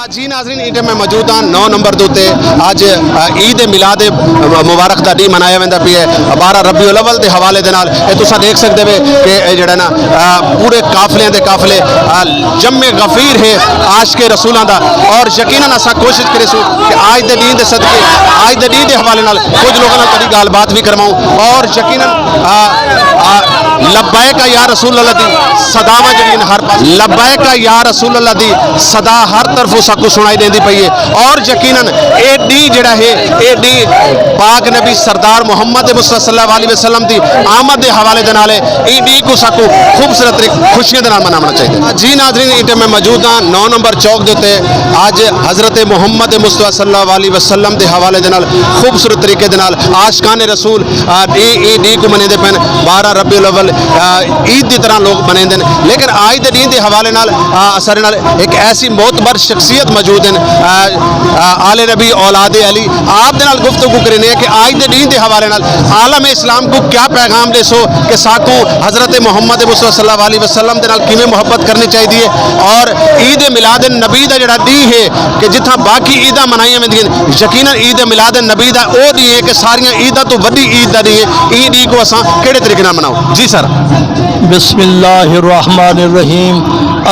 जी नाज़रीन इटे में मौजूद हाँ 9 नंबर के उत्ते अज ईद मिलाद मुबारक का डी मनाया वेंदा पिया 12 रबीउल अव्वल के हवाले दे नाल तुसां देख सकते हो कि जिहड़ा ना पूरे काफले दे काफले जम्मे गफीर है आशिक़े रसूलां दा और यकीनन असां कोशिश करीसूं कि आज दे डी दे सदके आज दे डी दे हवाले नाल कुछ लोगों नाल कदी गलबात भी करवाऊं और यकीनन लब्बैक या रसूल अल्लाह दी सदावां जड़ियां हर पास लब्बैक या रसूल अल्लाह दी सदा हर तरफ सबको सुनाई देंदी पई है और यकीनन ए डी जिहड़ा है ए डी पाक नबी सरदार मोहम्मद मुस्तफा सल्लल्लाहु अलैहि वसल्लम दी आमद के हवाले दे नाल ए डी को सबको खूबसूरत खुशियों के नाल मनाना चाहिए। जी नाज़रीन इटे में मौजूद हाँ 9 नंबर चौक के उत्ते अज हज़रत मोहम्मद मुस्तफा सल्लल्लाहु अलैहि वसल्लम के हवाले दे नाल खूबसूरत तरीके दे नाल आशिकान रसूल डी को मनाते पे 12 रबीउल अव्वल ईद की तरह लोग मनाते हैं। लेकिन आज के डी के हवाले नाल सारे नाल एक ऐसी मोतबर शख्सियत मौजूद हैं आले नबी औलाद अली आप दे नाल गुफ्तगू करने कि आज के डी के हवाले नाल आलम इस्लाम को क्या पैगाम देसो कि साकू हज़रत मोहम्मद मुस्तफा सल्लल्लाहु अलैहि वसल्लम के नाल किवें मुहब्बत करनी चाहिए और ईद मिलाद नबी का जिहड़ा डी है कि जिथा बाकी ईदा मनाई वेंदियां यकीनन ईद मिलाद नबी का वो डी है कि सारियां ईदा तो वड्डी ईद का डी है। ई डी को असां किहड़े तरीके नाल मनाओ जी सर। बिस्मिल्लाहिर्रहमानिर्रहीम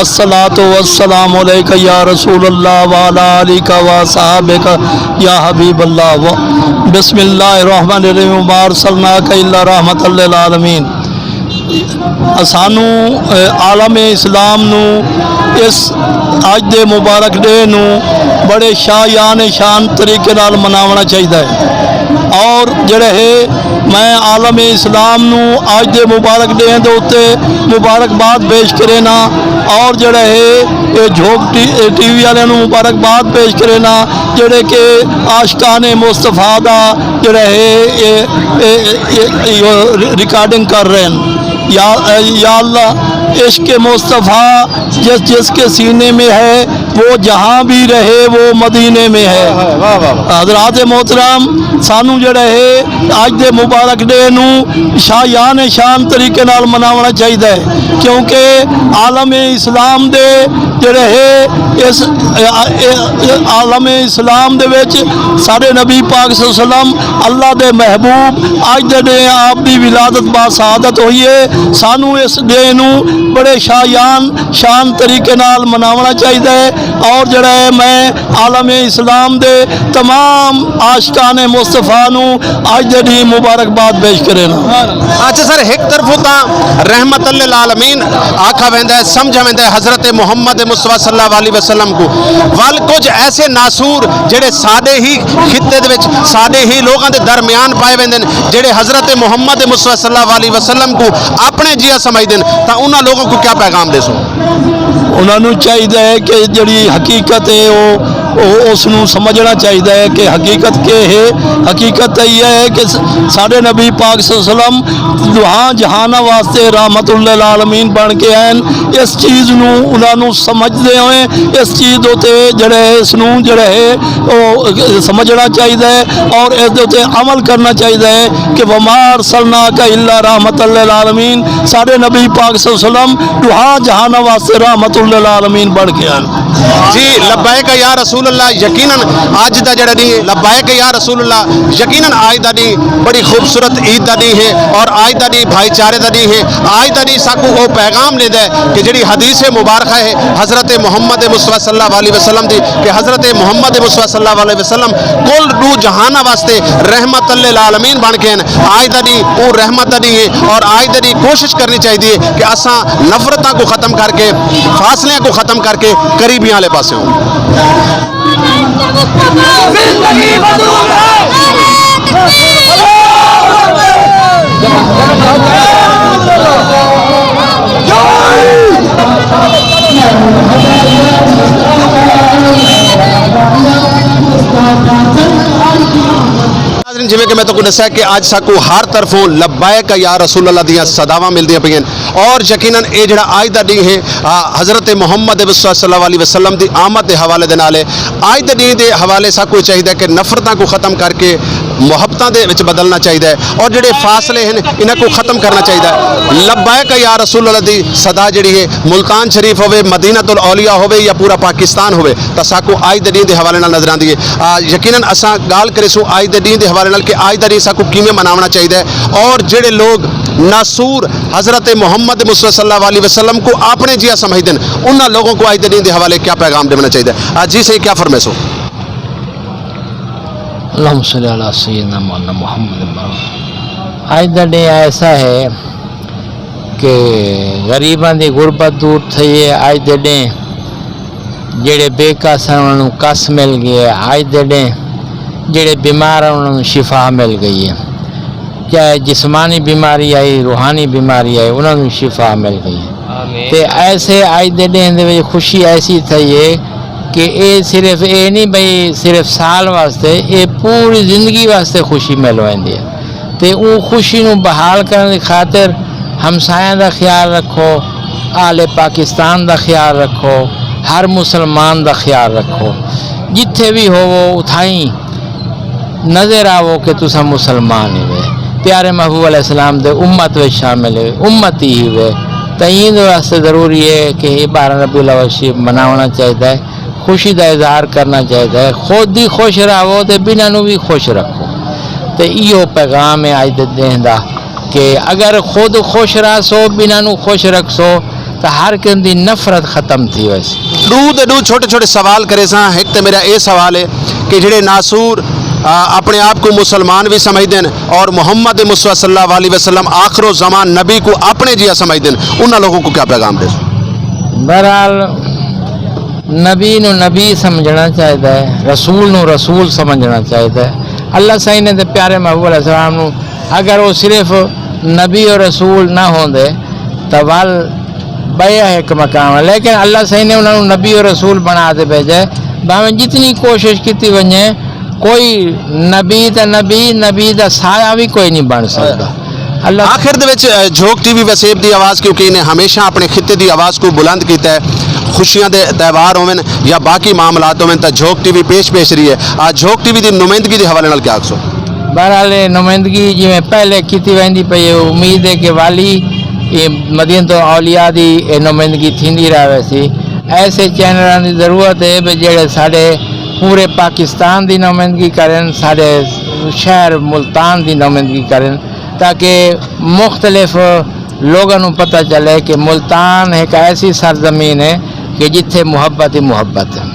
अस्सलातु वस्सलामु अलैका या रसूलल्लाह व अला आलिका व सहाबिका या हबीबल्लाह व बिस्मिल्लाहिर्रहमानिर्रहीम व अरसलनाका इल्ला रहमतल लिल आलमीन। सानू आलम इस्लाम नू इस अज दे मुबारक डे नू बड़े शायान शान तरीके नाल मनावना चाहिए है और जड़े है मैं आलम इस्लाम नू अज दे मुबारक डे दे उत्ते मुबारकबाद पेश करे ना और जड़े है ये झोंक टीवी वाले नू मुबारकबाद पेश करे ना जड़े के आशिकान मुस्तफा दा जड़े है ये रिकॉर्डिंग कर रहे हैं। या अल्लाह इश्क मुस्तफ़ा जिसके सीने में है वो जहाँ भी रहे वो मदीने में है। हज़रात मोहतरम सानू जड़ा है आज दे मुबारक डे नू शायान शान तरीके नाल मनावना चाहिए क्योंकि आलम इस्लाम दे जड़े है इस आलम इस्लाम दे विच सारे नबी पाक सल्लम अल्लाह दे महबूब आज दे डे आप दी विलादत बासआदत हुई है। सानू इस डे नू बड़े शायान शान तरीके नाल मनावना चाहिए और जड़ा है मैं आलम इस्लाम दे तमाम आशिकान मुस्तफा नू आज दे डी मुबारकबाद पेश करे ना। अच्छा सर एक तरफ तो रहमतल लिल आलमीन आखा वेंदा है समझा वेंदा है हज़रत मोहम्मद मुस्तफा सल्लल्लाहु अलैहि वसल्लम को वल कुछ ऐसे नासूर जेड़े साडे ही खित्ते दे विच साडे ही लोगों के दरमियान पाए वेंदे ने जेड़े हज़रत मोहम्मद मुस्तफा सल्लल्लाहु अलैहि वसल्लम को अपने जिया समझते हैं तो उन्होंने लोगों को क्या पैगाम देसो? उन्होंने चाहिए है कि जी हकीकत है वो उसनू समझना चाहिए है कि हकीकत के है। हकीकत यह है कि साढ़े नबी पाक सल्लम दुआ जहाना वास्ते रहमतुल लिल आलमीन बन के आए इस चीज़ उन्होंने समझते हुए इस चीज़ उत्ते जड़े इसनू जड़े है वो समझना चाहिए और इस उत्ते अमल करना चाहिए है कि वमा अरसलनाका इल्ला रहमतल लिल आलमीन साढ़े नबी पाक सल्लम दुआ जहाना वास्ते रहमतुल लिल आलमीन बढ़ के आए। जी लब्बैक या रसूल अल्लाह यकीनन आज दा जड़ा दी लब्बैक या रसूल अल्लाह यकीनन आज दा दी बड़ी खूबसूरत ईद दा दी है और आज दा दी भाईचारे दा दी है। आज दा दी साकू वो पैगाम लेदा है कि जड़ी हदीस मुबारक है हज़रत मोहम्मद मुस्तफा सल्लल्लाहु अलैहि वसल्लम दी कि हज़रत मोहम्मद मुस्तफा सल्लल्लाहु अलैहि वसल्लम कुल रूह जहाना वास्ते रहमतल लिल आलमीन बन के आज दा दी वो रहमत दा दी है और आज दा दी कोशिश करनी चाहिए कि असा नफरतों को ख़त्म करके फासले को ख़त्म करके करीबियां वाले पासे हो। जिवें ਜਿਵੇਂ ਕਿ ਮੈਂ ਤੁਹਾਨੂੰ ਦੱਸਿਆ ਕਿ ਅੱਜ ਸਾਕੂ ਹਰ ਤਰਫੋਂ ਲਬੈਕ ਯਾ ਰਸੂਲ ਅੱਲਾਹ ਦੀਆਂ ਸਦਾਵਾਂ ਮਿਲਦੀਆਂ ਪਈਆਂ ਔਰ ਯਕੀਨਨ ਇਹ ਜਿਹੜਾ ਅੱਜ ਦਾ ਦਿਨ ਹੈ ਹਜ਼ਰਤ ਮੁਹੰਮਦ ਸੱਲੱਲਾਹੁ अलैहि वसल्लम ਦੀ ਆਮਦ ਦੇ ਹਵਾਲੇ ਦੇ ਨਾਲ ਹੈ। ਅੱਜ ਦੇ ਦਿਨ ਦੇ ਹਵਾਲੇ ਸਾਕੂ ਚਾਹੀਦਾ ਕਿ ਨਫ਼ਰਤਾਂ को ख़त्म करके ਮੁਹੱਬਤਾਂ ਦੇ ਵਿੱਚ ਬਦਲਣਾ ਚਾਹੀਦਾ ਹੈ ਔਰ ਜਿਹੜੇ ਫਾਸਲੇ ਹਨ ਇਹਨਾਂ को ख़त्म करना चाहिए। लब्बैक या रसूल अल्लाह दी सदा जिहड़ी है मुल्तान शरीफ होवे मदीनतुल औलिया होवे या पूरा पाकिस्तान होवे तो साकू आज दे दिन के हवाले नाल नजर आती है। यकीनन असां गाल करीसूँ आज दे दिन के हवाले नाल कि आज दा दिन साकू किवें मनावना चाहिए और जिहड़े लोग नासूर हज़रत मुहम्मद मुस्तफ़ा सल्लल्लाहु अलैहि वसल्लम को अपने जिया समझते हैं उन्हां लोगों को आज दे दिन के हवाले क्या पैगाम देना चाहिए। जी सही क्या फरमाइशो। अल्लाहुम्मा सल्ली अला सय्यिदना मौलाना मुहम्मद। आज का डे ऐसा है कि गरीबां दी गुरबत दूर थी है। आज के डे जेड़े बेकस हैं उन्होंने कस मिल गई है। आज के डे जेड़े बीमार हैं उन्होंने शिफा मिल गई है। चाहे जिस्मानी बीमारी आई रूहानी बीमारी आई उन्होंने शिफा मिल गई है। तो ऐसे आज के डे खुशी ऐसी थी है कि ये सिर्फ ये नहीं भाई सिर्फ साल वास्ते ये पूरी जिंदगी वास्ते खुशी मिल रही है। तो वो खुशी नूं बहाल करने की खातिर हमसायां का ख्याल रखो, आले पाकिस्तान का ख्याल रखो, हर मुसलमान का ख्याल रखो। जिथे भी होवो उथाई नज़र आवो कि तुसा मुसलमान ही वे प्यारे महबूब अलैहिस्सलाम दे उम्मत में शामिल है उम्मत ही वे। तो ईद वास्ते ज़रूरी है कि 12 रबीउल अव्वल शरीफ मनाना चाहिए, खुशी का इजहार करना चाहिए। खुद ही खुश रहो तो बिना नू भी खुश रखो। तो इहो पैगाम है अज दे दिन का कि अगर खुद खुश रहो बिना नू खुश रखसो तो हर किसी की नफरत खत्म थी। वैसे दू छोटे छोटे सवाल करे सा। एक तो मेरा ये सवाल है कि जेडे नासूर अपने आप को मुसलमान भी समझते हैं और मुहम्मद मुस्तफ़ा सल्लल्लाहु अलैहि वसल्लम आखिरो ज़मान नबी को अपने जिया समझते हैं उन्होंने लोगों को क्या पैगाम दे। बहरहाल नबी नू नबी समझना चाहिए, रसूल नू रसूल समझना चाहिए। अल्लाह सही ने तो प्यारे महबूब अलैहिस्सलाम नू अगर वो सिर्फ नबी और रसूल ना होंदे तो वल बया एक मकाम है। लेकिन अल्लाह सही ने उन्होंने नबी और रसूल बना के भेजे। भावें जितनी कोशिश की वजे कोई नबी तो नबी का साया भी कोई नहीं बन सकता। अल्लाह आखिर दे विच झोंक टीवी वसेब की आवाज़ क्योंकि इन्हें हमेशा अपने खिते की आवाज़ को बुलंद किया है। खुशियां दे त्यौहार होवन या बाकी मामलात होवन तो झोंक टीवी पेश रही है। झोंक टीवी की नुमाइंदगी के हवाले नाल क्या आखो। बहरहाल नुमाइंदगी जिवें पहले की वेंदी पई है उम्मीद है कि वाली मदीनतुल औलिया की नुमाइंदगी थींदी रहे सी। ऐसे चैनलों की ज़रूरत है भी जेड़े साढ़े पूरे पाकिस्तान की नुमाइंदगी करें, साढ़े शहर मुल्तान की नुमाइंदगी करें ताकि मुख्तलिफ लोगों को पता चले कि मुल्तान एक ऐसी सरजमीन है कि जिथे मुहब्बत ही मुहब्बत है।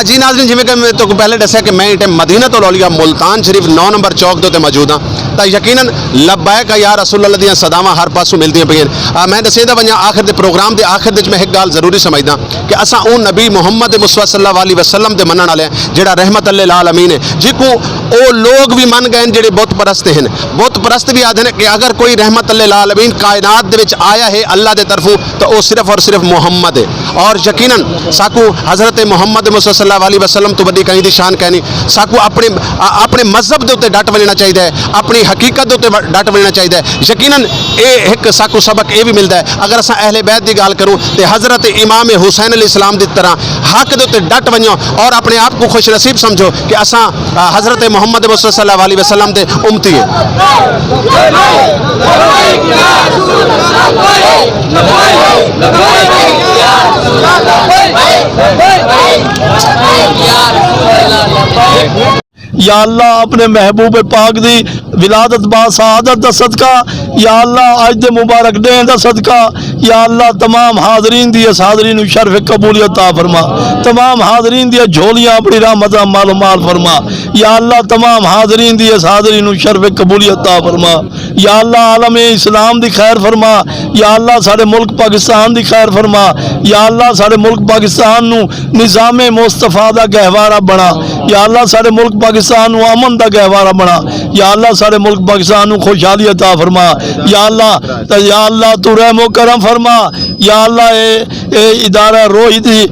जी नाज़रीन जिवें कि मैं तो पहले दस्या कि मैं इटे मदीनतुल औलिया मुल्तान शरीफ 9 नंबर चौक के उत्ते मौजूद हाँ। तो यकीनन लब्बैक या रसूल अल्लाह दी सदावां हर पासों मिलदियां पईयां। मैं दस्सदा वजां आखिर दे प्रोग्राम के आखिर मैं एक गल जरूरी समझदा कि असां उह नबी मुहम्मद मुस्तफ़ा सल्लल्लाहु अलैहि वसल्लम दे मनण वाले जिहड़ा रहमत लिल आलमीन है जिको वो लोग भी मन गए जिहड़े बुत परस्त हैं। बुत परस्त भी आखदे कि अगर कोई रहमत लिल आलमीन कायनात दे विच आया है अल्लाह दे तरफों तो वह सिर्फ और सिर्फ मुहम्मद है। और यकीनन साकू हज़रत मुहम्मद मुस्तफ़ा सल्लल्लाहु अलैहि वसल्लम तो वड्डी कहीं दी शान कहनी। साकू अपने मजहब के उत्ते डट वलना चाहिए, अपनी हकीकत के उत्ते डट वलना चाहिए। यकीनन ये एक साकू सबक ये भी मिलता है। अगर असां अहले बैत की गल करूँ तो हज़रत इमाम हुसैन अलैहिस्सलाम की तरह हक के उत्ते डट वनो और अपने आप को खुश नसीब समझो कि असां हज़रत मुहम्मद मुस्तफ़ा सल्लल्लाहु अलैहि वसल्लम के उम्मती है। या अल्लाह अपने महबूब पाक दी विलादत बा सआदत दा सदका, या अल्लाह अज दे मुबारक दिन दा सदका, या अल्लाह तमाम हाजरीन दी हाजरीन नूं शर्फ कबूलियत अता फरमा। तमाम हाजरीन दी झोलियां अपनी रहमत मालो माल फरमा। या अल्लाह तमाम हाजरीन दी हाजरीन नूं शर्फ कबूलियत अता फरमा। या अल्लाह आलम इस्लाम दी खैर फरमा। या अल्लाह साडे मुल्क पाकिस्तान दी खैर फरमा। या अल्लाह साडे मुल्क पाकिस्तान नूं निज़ामे मुस्तफा दा गहवारा बना। या अल्लाह साडे मुल्क पाकिस्तान नूं अमन दा गहवारा बना। या अल्लाह سارے ملک پاکستان نو خوشحالی عطا فرما یا اللہ تو رحم و کرم فرما یا اللہ اے ادارہ روئی دی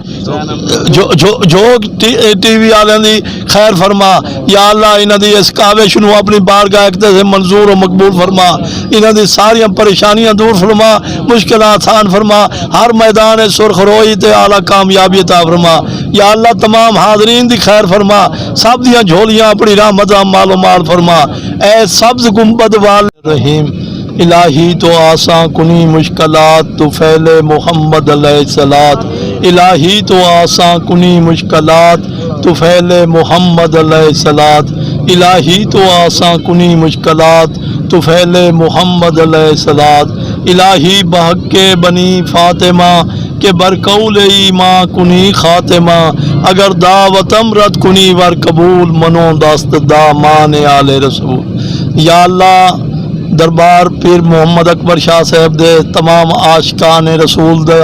جو ٹی وی والوں دی خیر فرما یا اللہ انہاں دی اس کاوش نو اپنی بارگاہ سے منظور و مقبول فرما انہاں دی ساری پریشانیاں دور فرما مشکلات آسان فرما ہر میدان سرخ روئی تے اعلیٰ کامیابی عطا فرما یا اللہ تمام حاضرین دی خیر فرما سب دیاں جھولیاں اپنی رحمت مال و مال فرما اے سبز گنبد وال رحیم الہی تو آسان کنی مشکلات تو فعل محمد علیہ الصلات الہی تو آسان کنی مشکلات تو فعل محمد علیہ الصلات الہی تو آسان کنی مشکلات تو فعل محمد علیہ الصلات الہی بحق کے بنی فاطمہ کہ برقول ایماں کنی خاتمہ اگر دعوتم رد کنی ور قبول منو دست دا مان آل رسول یا اللہ دربار پیر محمد اکبر شاہ صاحب دے تمام عاشقان رسول دے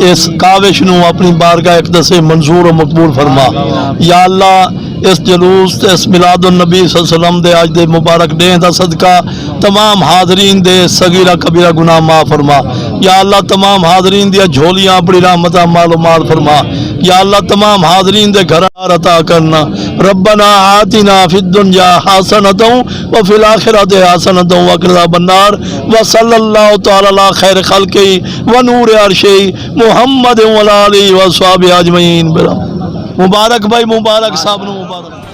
اس کاوش نو اپنی بارگاہ اقدس سے منظور و مقبول فرما یا اللہ اس جلوس اس میلاد النبی صلی اللہ علیہ وسلم دے آج دے مبارک ڈے دا صدقہ تمام حاضرین دے صغیرہ کبیرہ گناہ معاف فرما یا اللہ تمام حاضرین دیا جھولیاں اپنی رحمت مال و مال فرما یا اللہ تمام حاضرین دے گھر عطا کرنا ربنا آتنا فی الدنیا حسنۃ وفی الآخرۃ حسنۃ وقنا عذاب النار وصلی اللہ تعالی علی خیر خلقہ ونور عرشہ محمد وعلی آلہ وصحبہ اجمعین مبارک بھائی مبارک صاحب نو مبارک